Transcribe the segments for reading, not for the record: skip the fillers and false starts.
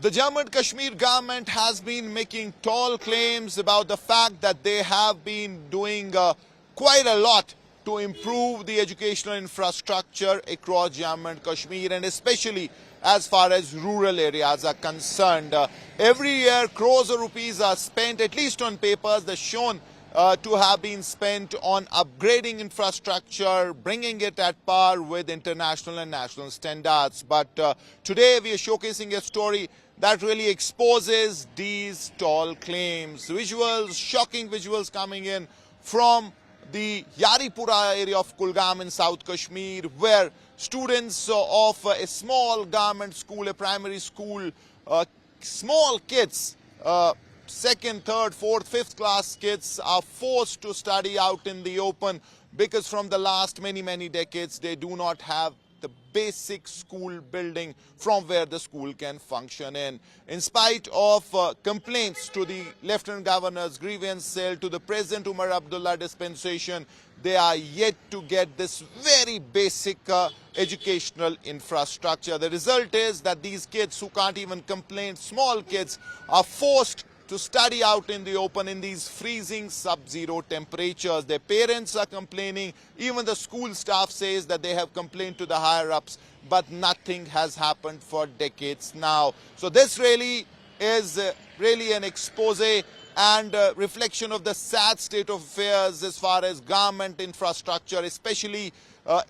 The Jammu and Kashmir government has been making tall claims about the fact that they have been doing quite a lot to improve the educational infrastructure across Jammu and Kashmir, and especially as far as rural areas are concerned. Every year, crores of rupees are spent, at least on papers, they're shown to have been spent on upgrading infrastructure, bringing it at par with international and national standards. But today we are showcasing a story that really exposes these tall claims. Visuals, shocking visuals coming in from the Yaripura area of Kulgam in South Kashmir, where students of a small government school, a primary school, small kids, second, third, fourth, fifth class kids are forced to study out in the open because from the last many decades they do not have the basic school building from where the school can function in. In spite of complaints to the Lieutenant Governor's grievance cell, to the President Umar Abdullah dispensation, they are yet to get this very basic educational infrastructure. The result is that these kids who can't even complain, small kids, are forced to study out in the open in these freezing sub-zero temperatures. Their parents are complaining, even the school staff says that they have complained to the higher-ups, but nothing has happened for decades now. So this really is an expose and reflection of the sad state of affairs as far as government infrastructure, especially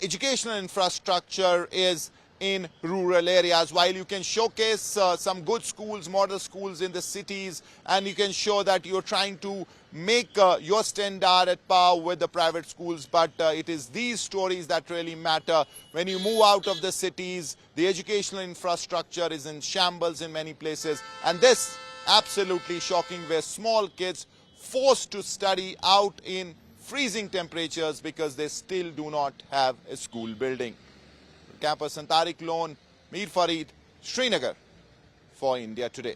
educational infrastructure, is in rural areas. While you can showcase some good schools, model schools in the cities, and you can show that you're trying to make your standard at par with the private schools, but it is these stories that really matter. When you move out of the cities, the educational infrastructure is in shambles in many places, and this absolutely shocking, where small kids forced to study out in freezing temperatures because they still do not have a school building. Campus and Tariq Lone, Mir Farid, Srinagar for India Today.